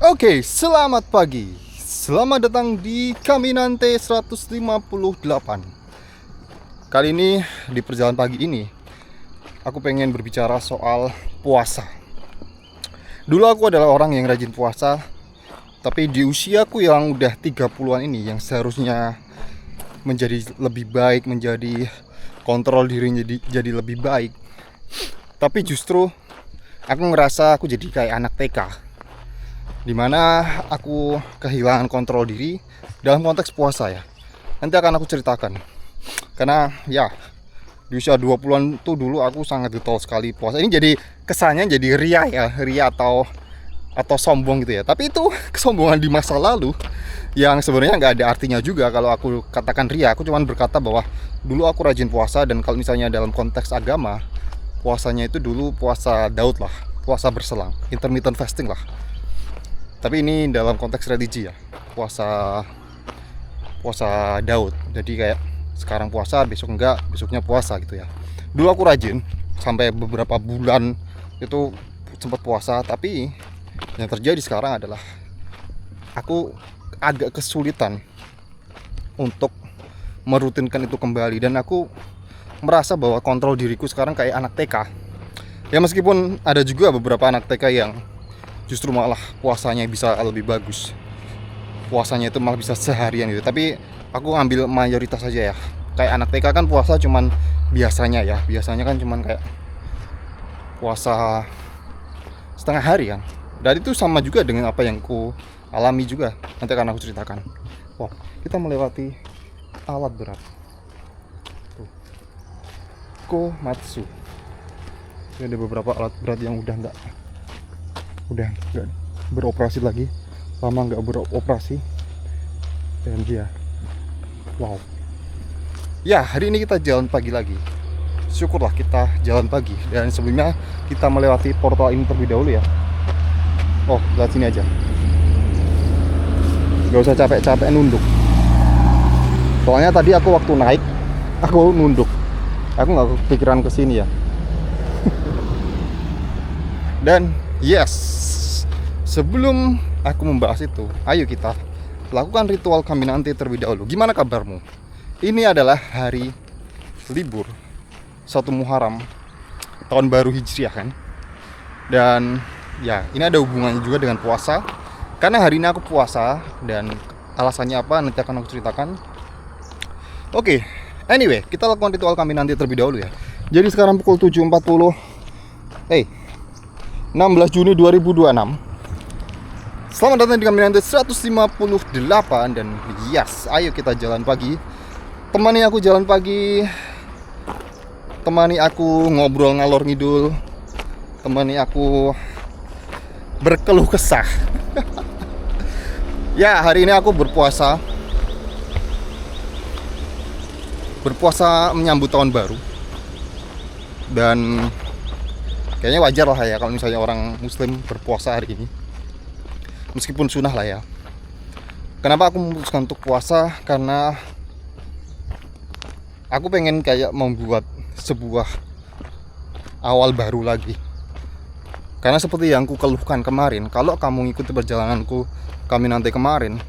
Oke, selamat pagi. Selamat datang di Caminante 158. Kali ini di perjalanan pagi ini aku pengen berbicara soal puasa. Dulu aku adalah orang yang rajin puasa, tapi di usiaku yang udah 30-an ini yang seharusnya menjadi lebih baik, menjadi kontrol diri jadi lebih baik. Tapi justru aku ngerasa aku jadi kayak anak TK, dimana aku kehilangan kontrol diri dalam konteks puasa ya. Nanti akan aku ceritakan. Karena ya di usia 20-an tuh dulu aku sangat getol sekali puasa. Ini jadi kesannya jadi ria ya, ria atau sombong gitu ya. Tapi itu kesombongan di masa lalu yang sebenarnya nggak ada artinya juga kalau aku katakan ria. Aku cuma berkata bahwa dulu aku rajin puasa, dan kalau misalnya dalam konteks agama, puasanya itu dulu puasa Daud lah, puasa berselang, intermittent fasting lah. Tapi ini dalam konteks religi ya, puasa Daud. Jadi kayak sekarang puasa, besok enggak, besoknya puasa gitu ya. Dulu aku rajin sampai beberapa bulan itu sempat puasa, tapi yang terjadi sekarang adalah aku agak kesulitan untuk merutinkan itu kembali, dan aku merasa bahwa kontrol diriku sekarang kayak anak TK. Ya meskipun ada juga beberapa anak TK yang justru malah puasanya bisa lebih bagus, puasanya itu malah bisa seharian gitu. Tapi aku ambil mayoritas saja ya. Kayak anak TK kan puasa cuman biasanya kan cuman kayak puasa setengah hari kan. Dan itu sama juga dengan apa yang ku alami juga. Nanti akan aku ceritakan. Wah, kita melewati alat berat. Tuh. Komatsu. Ini ada beberapa alat berat yang udah nggak beroperasi lagi, lama nggak beroperasi. Dan dia, wow. Ya, hari ini kita jalan pagi lagi. Syukurlah kita jalan pagi. Dan sebelumnya kita melewati portal ini terlebih dahulu ya. Oh, lihat sini aja. Gak usah capek-capek nunduk. Soalnya tadi aku waktu naik, aku nunduk. Aku nggak kepikiran kesini ya. Dan yes, sebelum aku membahas itu, ayo kita lakukan ritual Caminante terlebih dahulu. Gimana kabarmu? Ini adalah hari libur 1 Muharram, tahun baru Hijriah kan. Dan ya, ini ada hubungannya juga dengan puasa. Karena hari ini aku puasa, dan alasannya apa nanti akan aku ceritakan. Oke, anyway, kita lakukan ritual Caminante terlebih dahulu ya. Jadi sekarang pukul 7.40. 16 Juni 2026. Selamat datang di Caminante 158. Dan yes, ayo kita jalan pagi. Temani aku jalan pagi, temani aku ngobrol ngalor ngidul, temani aku berkeluh kesah. Ya, hari ini aku berpuasa menyambut tahun baru. Dan kayaknya wajar lah ya kalau misalnya orang muslim berpuasa hari ini, meskipun sunnah lah ya. Kenapa aku memutuskan untuk puasa? Karena aku pengen kayak membuat sebuah awal baru lagi. Karena seperti yang ku keluhkan kemarin, kalau kamu ngikuti perjalananku Caminante kemarin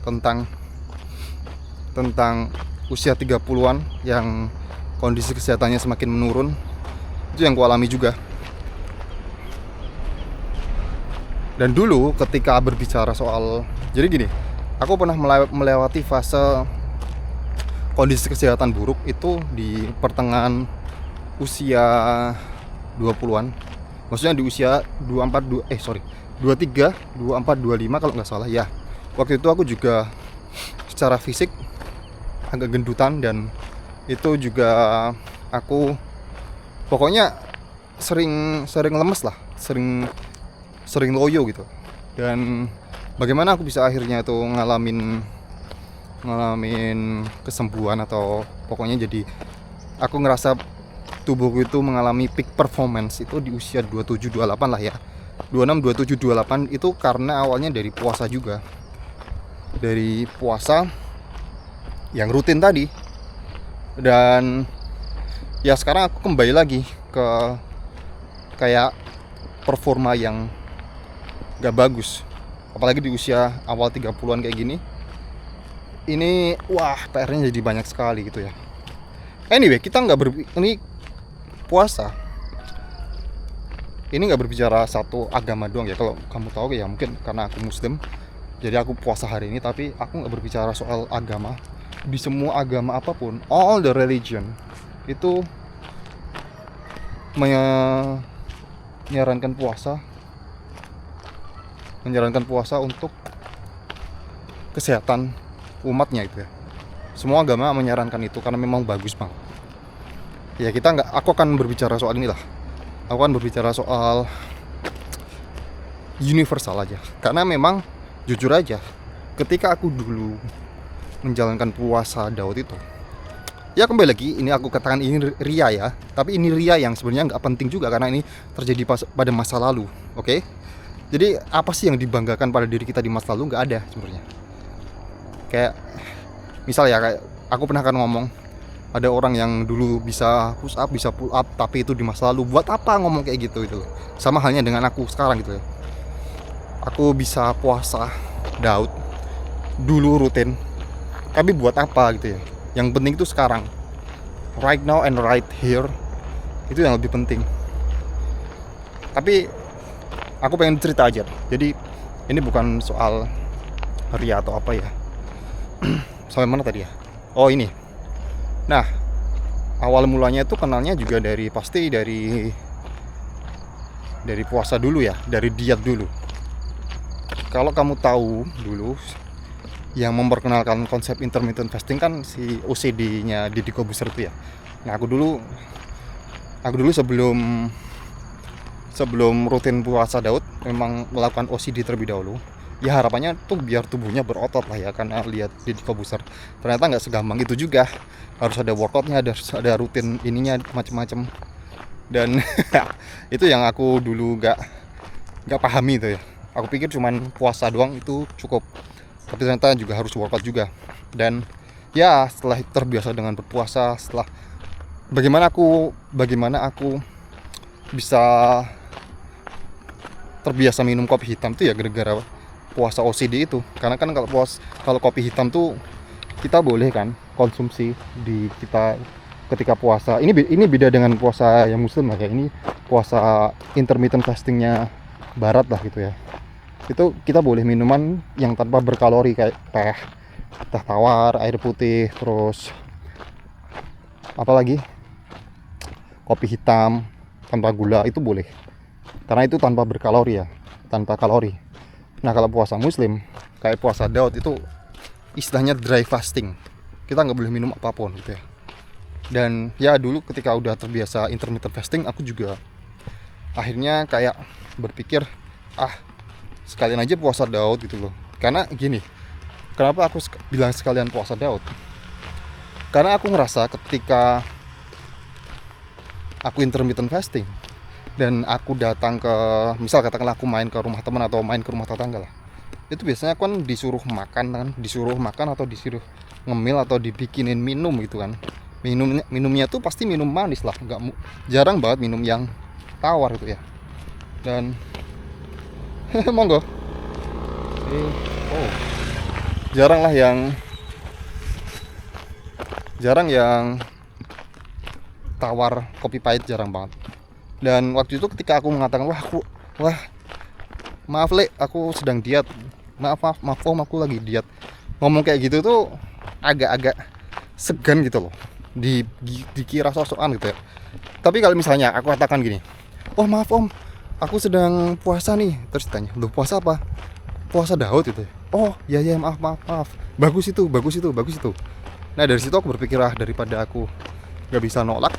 tentang usia 30-an yang kondisi kesehatannya semakin menurun, itu yang ku alami juga. Dan dulu ketika berbicara soal, jadi gini, aku pernah melewati fase kondisi kesehatan buruk itu di pertengahan usia 20-an. Maksudnya di usia 23, 24, 25 kalau nggak salah ya. Waktu itu aku juga secara fisik agak gendutan, dan itu juga aku pokoknya sering lemes lah, sering loyo gitu. Dan bagaimana aku bisa akhirnya itu ngalamin kesembuhan, atau pokoknya jadi aku ngerasa tubuhku itu mengalami peak performance itu di usia 27 28 lah ya. 26 27 28 itu karena awalnya dari puasa juga. Dari puasa yang rutin tadi. Dan ya sekarang aku kembali lagi ke kayak performa yang gak bagus. apalagi di usia awal 30-an kayak gini. Ini wah, PR-nya jadi banyak sekali gitu ya. Anyway, kita ini puasa. Ini nggak berbicara satu agama doang ya. Kalau kamu tahu ya, mungkin karena aku Muslim, jadi aku puasa hari ini. Tapi aku nggak berbicara soal agama. Di semua agama apapun, all the religion itu menyarankan puasa untuk kesehatan umatnya itu ya. Semua agama menyarankan itu karena memang bagus banget. Ya aku akan berbicara soal inilah. Aku akan berbicara soal universal aja. Karena memang jujur aja, ketika aku dulu menjalankan puasa Daud itu, ya kembali lagi, ini aku katakan ini ria ya. Tapi ini ria yang sebenarnya nggak penting juga karena ini terjadi pada masa lalu, oke? Jadi apa sih yang dibanggakan pada diri kita di masa lalu? Nggak ada sebenarnya. Kayak misal ya, kayak aku pernah kan ngomong, ada orang yang dulu bisa push up, bisa pull up, tapi itu di masa lalu. Buat apa ngomong kayak gitu itu? Sama halnya dengan aku sekarang gitu ya. Aku bisa puasa Daud dulu rutin, tapi buat apa gitu ya? Yang penting itu sekarang, right now and right here, itu yang lebih penting. Tapi aku pengen cerita aja. Jadi ini bukan soal ria atau apa ya. Sampai mana tadi ya? Oh ini. Nah, awal mulanya itu kenalnya juga pasti dari puasa dulu ya, dari diet dulu. Kalau kamu tahu dulu, yang memperkenalkan konsep intermittent fasting kan si OCD-nya Deddy Corbuzier itu ya. Nah, aku dulu sebelum rutin puasa Daud memang melakukan OCD terlebih dahulu. Ya harapannya tuh biar tubuhnya berotot lah ya, karena lihat Deddy Corbuzier ternyata nggak segampang itu juga. Harus ada workoutnya, ada rutin ininya macam-macam. Dan itu yang aku dulu nggak pahami itu ya. Aku pikir cuman puasa doang itu cukup, tapi ternyata juga harus workout juga. Dan ya setelah terbiasa dengan berpuasa, setelah bagaimana aku bisa terbiasa minum kopi hitam tuh ya gara-gara puasa OCD itu. Karena kan kalau kopi hitam tuh kita boleh kan konsumsi di kita ketika puasa. Ini beda dengan puasa yang Muslim lah, kayak ini puasa intermittent fastingnya Barat lah gitu ya. Itu kita boleh minuman yang tanpa berkalori kayak teh tawar, air putih, terus apalagi kopi hitam tanpa gula, itu boleh karena itu tanpa berkalori ya, tanpa kalori. Nah kalau puasa Muslim kayak puasa Daud itu istilahnya dry fasting, kita nggak boleh minum apapun gitu ya. Dan ya dulu ketika udah terbiasa intermittent fasting, aku juga akhirnya kayak berpikir sekalian aja puasa Daud gitu loh. Karena gini, kenapa aku bilang sekalian puasa Daud? Karena aku ngerasa ketika aku intermittent fasting dan aku datang ke, misal katakanlah aku main ke rumah teman atau main ke rumah tetangga lah, itu biasanya aku kan disuruh makan atau disuruh ngemil atau dibikinin minum gitu kan. Minumnya tuh pasti minum manis lah, jarang banget minum yang tawar itu ya. Dan monggo jarang yang tawar kopi pahit, jarang banget. Dan waktu itu ketika aku mengatakan maaf Le, aku sedang diet, maaf Om, aku lagi diet, ngomong kayak gitu tuh agak-agak segan gitu loh, dikira sosokan gitu ya. Tapi kalau misalnya aku katakan gini, oh maaf Om, aku sedang puasa nih, terus ditanya, loh puasa apa? Puasa Daud itu. Oh ya maaf, bagus itu. Nah dari situ aku berpikir, daripada aku gak bisa nolak,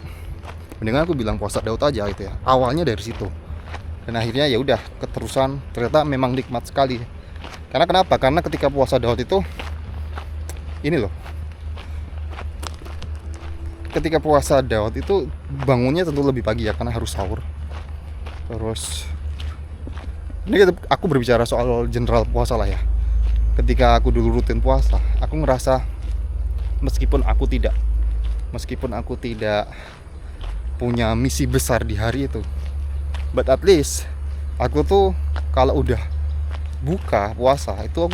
mendingan aku bilang puasa Daud aja gitu ya. Awalnya dari situ. Dan akhirnya ya udah keterusan, ternyata memang nikmat sekali. Karena kenapa? Karena ketika puasa Daud itu ini loh. Ketika puasa Daud itu bangunnya tentu lebih pagi ya, karena harus sahur. Terus ini aku berbicara soal general puasa lah ya. Ketika aku dulu rutin puasa, aku ngerasa meskipun aku tidak punya misi besar di hari itu, but at least aku tuh kalau udah buka puasa itu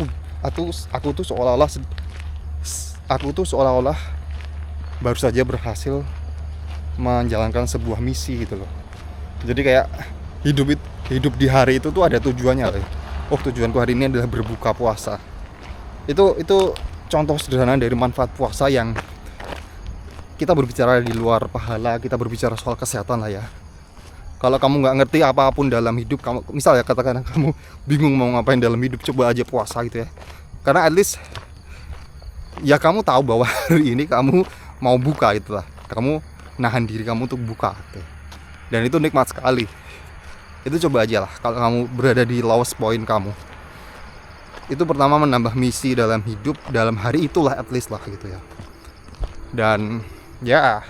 aku tuh seolah-olah baru saja berhasil menjalankan sebuah misi gitu loh. Jadi kayak hidup di hari itu tuh ada tujuannya loh. Oh, tujuanku hari ini adalah berbuka puasa. Itu contoh sederhana dari manfaat puasa yang kita berbicara di luar pahala, kita berbicara soal kesehatan lah ya. Kalau kamu nggak ngerti apapun dalam hidup kamu, misalnya katakan kamu bingung mau ngapain dalam hidup, coba aja puasa gitu ya. Karena at least ya kamu tahu bahwa hari ini kamu mau buka itulah. Kamu nahan diri kamu untuk buka gitu. Dan itu nikmat sekali. Itu coba aja lah kalau kamu berada di lowest point kamu. Itu pertama menambah misi dalam hidup dalam hari itulah at least lah gitu ya. Dan ya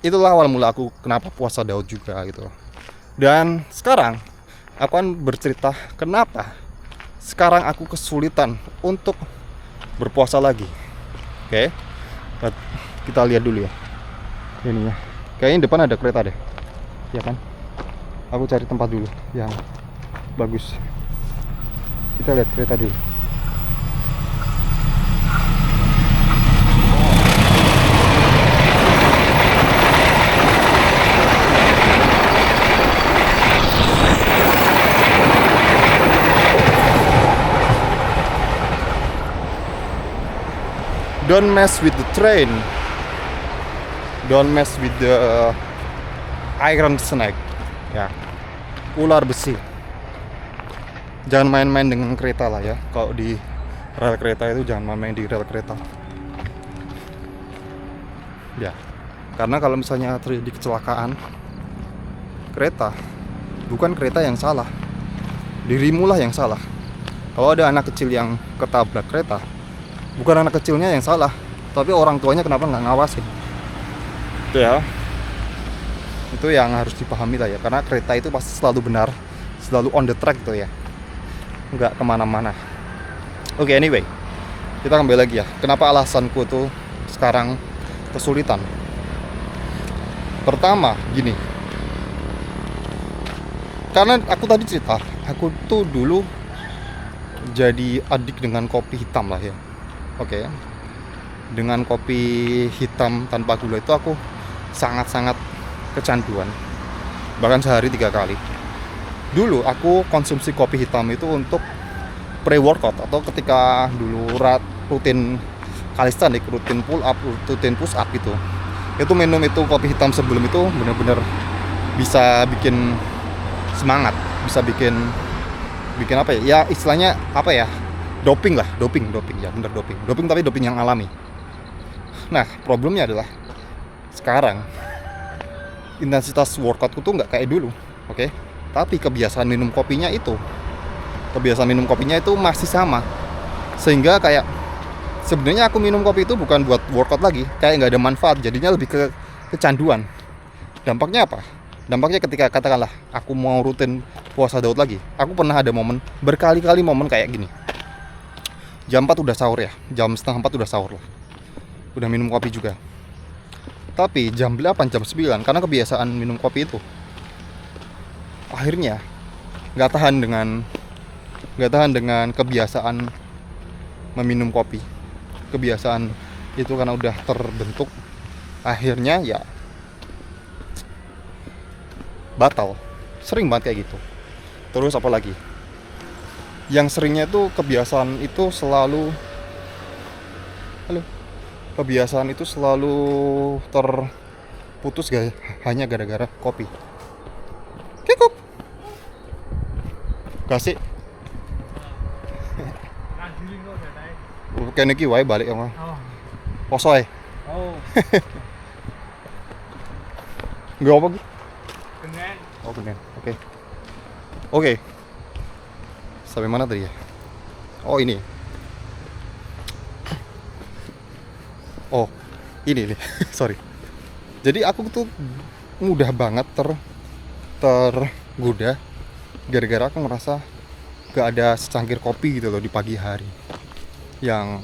itulah awal mula aku kenapa puasa Daud juga gitu. Dan sekarang aku akan bercerita kenapa sekarang aku kesulitan untuk berpuasa lagi. Oke. Kita lihat dulu ya. Ini ya. Kayaknya depan ada kereta deh. Ya kan? Aku cari tempat dulu yang bagus. Kita lihat kereta dulu. Don't mess with the train. Don't mess with the iron snake. Ya, ular besi. Jangan main-main dengan kereta lah ya. Kalau di rel kereta itu jangan main-main di rel kereta. Ya, karena kalau misalnya terjadi kecelakaan kereta, bukan kereta yang salah, dirimu lah yang salah. Kalau ada anak kecil yang ketabrak kereta, bukan anak kecilnya yang salah, tapi orang tuanya kenapa nggak ngawasin. Itu ya, itu yang harus dipahami lah ya. Karena kereta itu pasti selalu benar, selalu on the track gitu ya, nggak kemana-mana. Oke, anyway, kita kembali lagi ya. Kenapa alasanku tuh sekarang kesulitan? Pertama gini, karena aku tadi cerita, aku tuh dulu jadi adik dengan kopi hitam lah ya. Oke. Dengan kopi hitam tanpa gula itu aku sangat-sangat kecanduan. Bahkan sehari 3 kali. Dulu aku konsumsi kopi hitam itu untuk pre-workout atau ketika dulu rutin calisthenics, rutin pull up, rutin push up gitu. Itu minum itu kopi hitam sebelum itu benar-benar bisa bikin semangat, bisa bikin apa ya? Ya istilahnya apa ya? Doping ya, bener doping tapi doping yang alami. Nah, problemnya adalah sekarang intensitas workoutku tuh nggak kayak dulu, oke? Tapi kebiasaan minum kopinya itu masih sama, sehingga kayak sebenarnya aku minum kopi itu bukan buat workout lagi, kayak nggak ada manfaat, jadinya lebih ke kecanduan. Dampaknya apa? Dampaknya ketika katakanlah aku mau rutin puasa Daud lagi, aku pernah ada berkali-kali momen kayak gini. Jam 4 udah sahur ya, jam setengah 4 udah sahur lah, udah minum kopi juga. Tapi jam 8, jam 9, karena kebiasaan minum kopi itu, akhirnya nggak tahan dengan kebiasaan meminum kopi. Kebiasaan itu karena udah terbentuk, akhirnya ya batal. Sering banget kayak gitu. Terus apa lagi? Yang seringnya itu kebiasaan itu selalu terputus guys, hanya gara-gara kopi. Kikup. Kasih. Kene iki wae balik sama. Poso ae. Oh. Enggak apa iki? Genen. Oh, genen. Oke. Oke. Sampai mana tadi ya? Oh, ini. Oh, ini nih. Sorry. Jadi aku tuh mudah banget tergoda gara-gara aku merasa gak ada secangkir kopi gitu loh di pagi hari, yang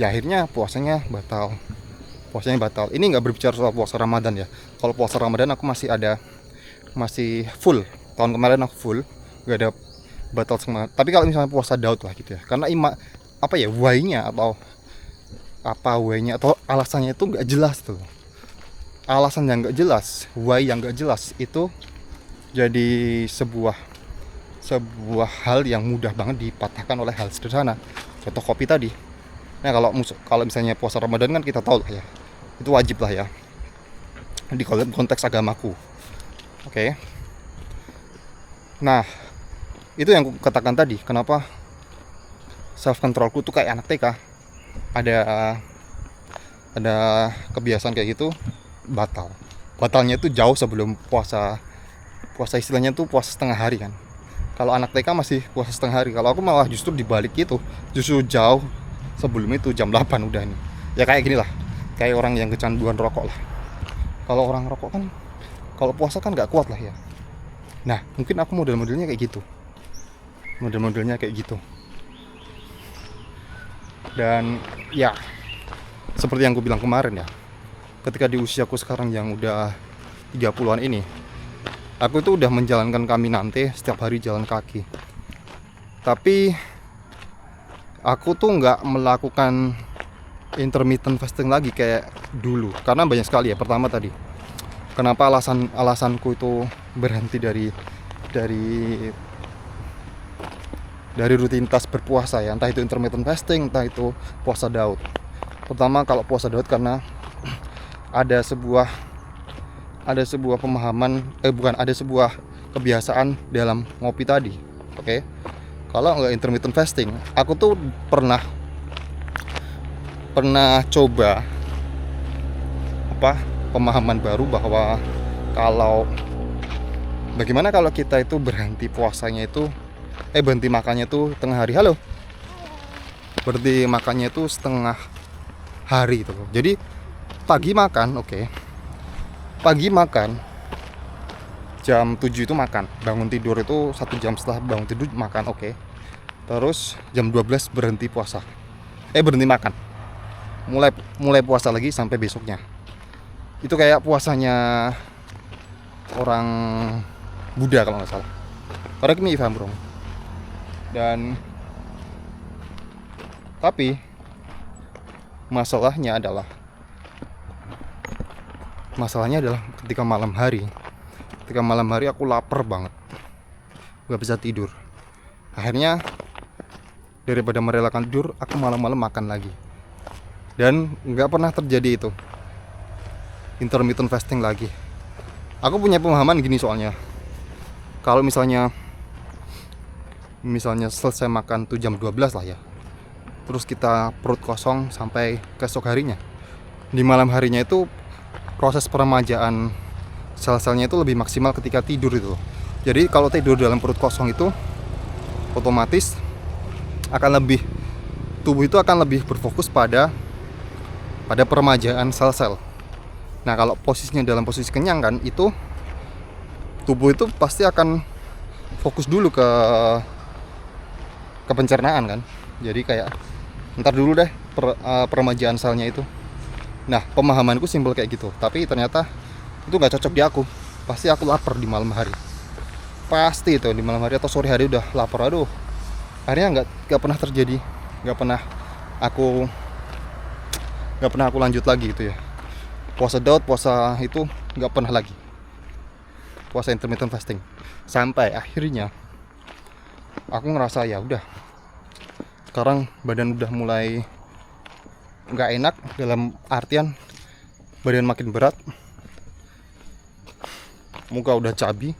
ya akhirnya puasanya batal. Ini nggak berbicara soal puasa Ramadan ya. Kalau puasa Ramadan aku masih full. Tahun kemarin aku full, batal semangat. Tapi kalau misalnya puasa Daud lah gitu ya, karena apa ya, why-nya atau apa why-nya atau alasannya itu nggak jelas tuh. Alasan yang nggak jelas, why yang nggak jelas itu jadi sebuah hal yang mudah banget dipatahkan oleh hal sederhana. Contoh kopi tadi. Nah, kalau misalnya puasa Ramadan kan kita tahu lah ya, itu wajib lah ya di konteks agamaku. Oke. Nah, itu yang aku katakan tadi, kenapa self controlku tuh kayak anak TK. Ada kebiasaan kayak gitu, batalnya itu jauh sebelum puasa istilahnya tuh puasa setengah hari kan. Kalau anak TK masih puasa setengah hari, kalau aku malah justru dibalik itu, justru jauh sebelum itu, jam 8 udah nih. Ya kayak gini lah, kayak orang yang kecanduan rokok lah. Kalau orang rokok kan kalau puasa kan nggak kuat lah ya. Nah, mungkin aku modelnya kayak gitu. Dan ya, seperti yang aku bilang kemarin ya, ketika di usiaku sekarang yang udah 30-an ini, aku itu udah menjalankan Caminante setiap hari jalan kaki. Tapi aku tuh nggak melakukan intermittent fasting lagi kayak dulu, karena banyak sekali ya. Pertama tadi, kenapa alasanku itu berhenti dari rutinitas berpuasa ya, entah itu intermittent fasting, entah itu puasa Daud. Pertama, kalau puasa Daud karena ada sebuah pemahaman, ada sebuah kebiasaan dalam ngopi tadi. Oke. Kalau nggak intermittent fasting, aku tuh pernah coba pemahaman baru bahwa bagaimana kalau kita itu berhenti puasanya itu berhenti makannya itu tengah hari. Berhenti makannya itu setengah hari itu. Jadi pagi makan, pagi makan jam 7 itu makan, bangun tidur itu 1 jam setelah bangun tidur makan, terus jam 12 berhenti puasa, berhenti makan, mulai puasa lagi sampai besoknya. Itu kayak puasanya orang Buddha kalau nggak salah. Correct me if I'm wrong. Dan tapi masalahnya adalah ketika malam hari aku lapar banget, nggak bisa tidur. Akhirnya daripada merelakan tidur, aku malam-malam makan lagi. Dan nggak pernah terjadi itu intermittent fasting lagi. Aku punya pemahaman gini soalnya, kalau misalnya selesai makan tuh jam 12 lah ya, terus kita perut kosong sampai keesok harinya, di malam harinya itu proses peremajaan sel-selnya itu lebih maksimal ketika tidur itu. Jadi kalau tidur dalam perut kosong itu otomatis tubuh itu akan lebih berfokus pada peremajaan sel-sel. Nah, kalau posisinya dalam posisi kenyang kan, itu tubuh itu pasti akan fokus dulu ke pencernaan kan. Jadi kayak ntar dulu deh peremajaan selnya itu. Nah, pemahamanku simpel kayak gitu. Tapi ternyata itu nggak cocok di aku. Pasti aku lapar di malam hari. Pasti itu di malam hari atau sore hari udah lapar. Aduh, akhirnya nggak pernah terjadi. Nggak pernah aku lanjut lagi itu ya. Puasa Daud, puasa itu nggak pernah lagi. Puasa intermittent fasting. Sampai akhirnya aku ngerasa ya udah, sekarang badan udah mulai nggak enak, dalam artian badan makin berat, muka udah cabi,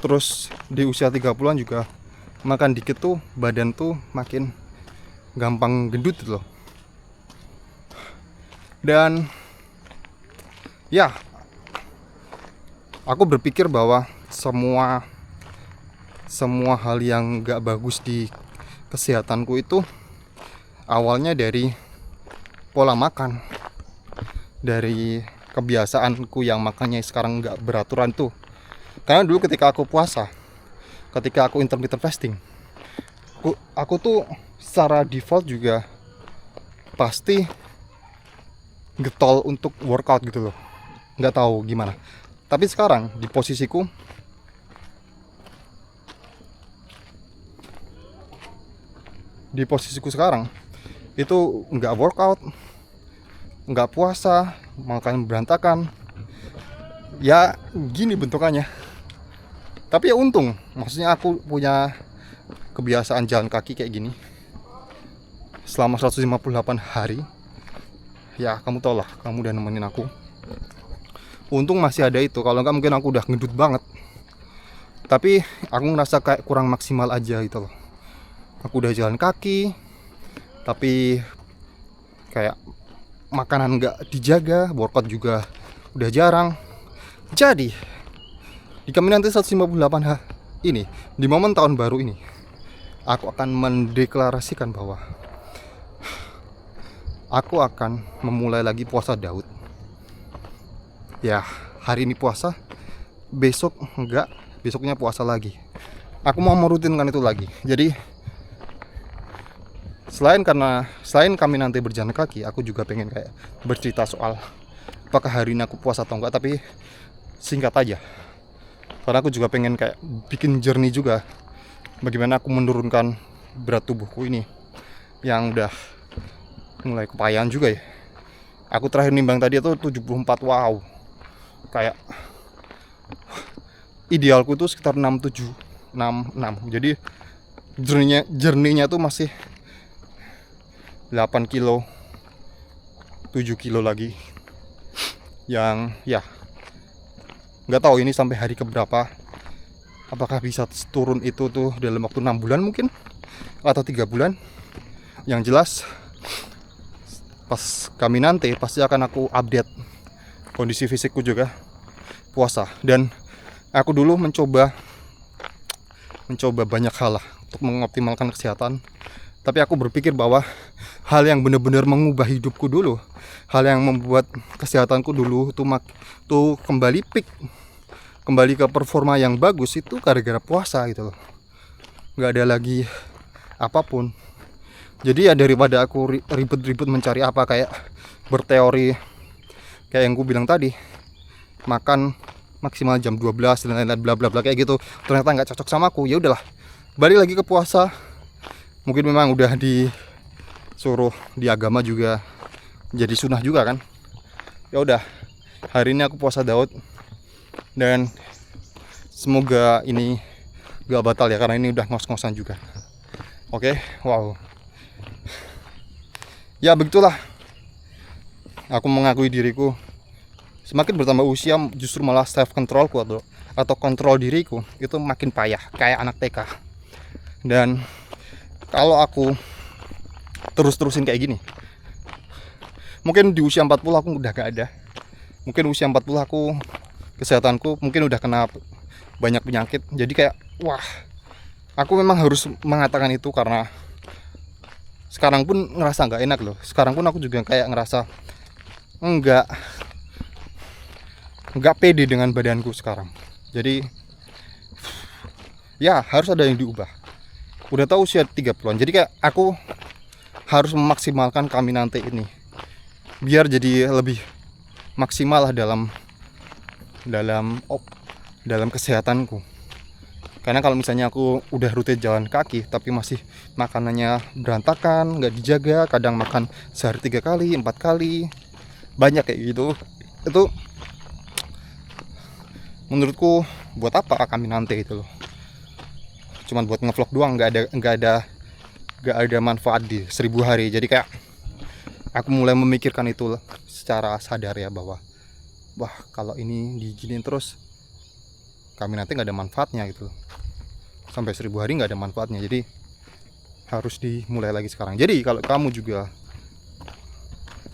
terus di usia 30-an juga makan dikit tuh badan tuh makin gampang gendut gitu loh. Dan ya, aku berpikir bahwa semua hal yang gak bagus di kesehatanku itu awalnya dari pola makan, dari kebiasaanku yang makannya sekarang gak beraturan tuh. Karena dulu ketika aku puasa, ketika aku intermittent fasting, aku tuh secara default juga pasti getol untuk workout gitu loh, nggak tahu gimana. Tapi sekarang di posisiku di posisiku sekarang itu nggak workout, nggak puasa, makan berantakan, ya gini bentukannya. Tapi ya untung, maksudnya aku punya kebiasaan jalan kaki kayak gini selama 158 hari. Ya kamu tau lah, kamu udah nemenin aku. Untung masih ada itu, kalau nggak mungkin aku udah ngedut banget. Tapi aku ngerasa kayak kurang maksimal aja gitu loh. Aku udah jalan kaki, tapi kayak makanan nggak dijaga, workout juga udah jarang. Jadi di Caminante 158 ini, di momen tahun baru ini, aku akan mendeklarasikan bahwa aku akan memulai lagi puasa Daud. Ya, hari ini puasa, besok enggak, besoknya puasa lagi. Aku mau merutinkan itu lagi. Jadi selain kami nanti berjalan kaki, aku juga pengen kayak bercerita soal apakah hari ini aku puasa atau enggak, tapi singkat aja. Karena aku juga pengen kayak bikin journey juga bagaimana aku menurunkan berat tubuhku ini yang udah mulai kepayahan juga ya. Aku terakhir nimbang tadi itu 74. Wow. Kayak idealku itu sekitar 67, 66. Jadi journey-nya tuh masih 8 kilo, 7 kilo lagi. Yang ya nggak tahu ini sampai hari keberapa. Apakah bisa turun itu tuh dalam waktu 6 bulan mungkin, atau 3 bulan. Yang jelas pas kami nanti pasti akan aku update kondisi fisikku juga puasa. Dan aku dulu mencoba banyak hal lah untuk mengoptimalkan kesehatan. Tapi aku berpikir bahwa hal yang benar-benar mengubah hidupku dulu, hal yang membuat kesehatanku dulu tuh kembali peak, kembali ke performa yang bagus, itu gara-gara puasa gitu loh. Nggak ada lagi apapun. Jadi ya daripada aku ribet-ribet mencari apa, kayak berteori kayak yang gue bilang tadi, makan maksimal jam 12 dan lain-lain bla bla bla kayak gitu, ternyata nggak cocok sama aku. Ya udahlah, balik lagi ke puasa. Mungkin memang udah disuruh di agama juga, jadi sunnah juga kan. Ya udah, hari ini aku puasa Daud, dan semoga ini gak batal ya, karena ini udah ngos-ngosan juga. Oke, wow. Ya begitulah, aku mengakui diriku semakin bertambah usia justru malah self controlku atau kontrol diriku itu makin payah, kayak anak TK. Dan kalau aku terus-terusin kayak gini, mungkin di usia 40 aku udah gak ada. Mungkin usia 40 aku, kesehatanku mungkin udah kena banyak penyakit. Jadi kayak wah, aku memang harus mengatakan itu karena sekarang pun ngerasa nggak enak loh. Sekarang pun aku juga kayak ngerasa nggak pede dengan badanku sekarang. Jadi ya harus ada yang diubah. Udah tahu usia 30-an, jadi kayak aku harus memaksimalkan Caminante ini biar jadi lebih maksimal lah dalam kesehatanku. Karena kalau misalnya aku udah rutin jalan kaki tapi masih makanannya berantakan, nggak dijaga, kadang makan sehari 3 kali, 4 kali, banyak kayak gitu, itu menurutku buat apa Caminante itu loh. Cuman buat ngevlog doang, nggak ada manfaat di 1000 hari. Jadi kayak aku mulai memikirkan itu secara sadar ya, bahwa wah kalau ini diginiin terus Caminante nggak ada manfaatnya gitu. Sampai 1000 hari nggak ada manfaatnya. Jadi harus dimulai lagi sekarang. Jadi kalau kamu juga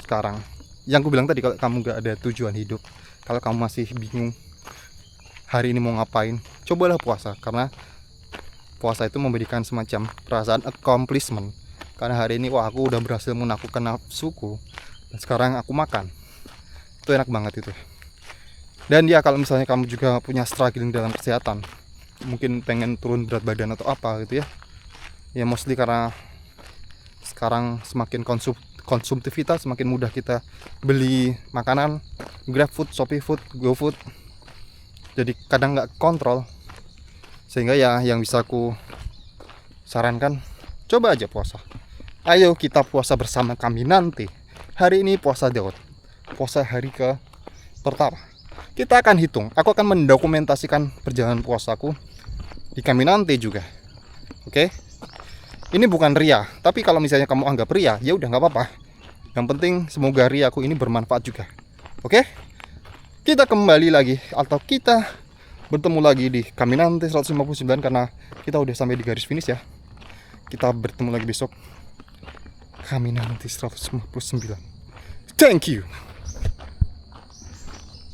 sekarang, yang aku bilang tadi, kalau kamu nggak ada tujuan hidup, kalau kamu masih bingung hari ini mau ngapain, cobalah puasa. Karena puasa itu memberikan semacam perasaan accomplishment. Karena hari ini wah aku udah berhasil menaklukkan nafsuku, dan sekarang aku makan. Itu enak banget itu. Dan ya kalau misalnya kamu juga punya struggling dalam kesehatan, mungkin pengen turun berat badan atau apa gitu ya, ya mostly karena sekarang semakin konsumtivitas, semakin mudah kita beli makanan, GrabFood, ShopeeFood, GoFood. Jadi kadang nggak kontrol. Sehingga ya yang bisa aku sarankan, coba aja puasa. Ayo kita puasa bersama kami nanti. Hari ini puasa Daud, puasa hari ke pertama. Kita akan hitung, aku akan mendokumentasikan perjalanan puasaku di kami nanti juga. Oke? Ini bukan ria, tapi kalau misalnya kamu anggap ria, ya udah nggak apa-apa. Yang penting semoga riaku ini bermanfaat juga. Oke? Kita kembali lagi atau kita bertemu lagi di Caminante 159 karena kita udah sampai di garis finish ya. Kita bertemu lagi besok Caminante 159. Thank you.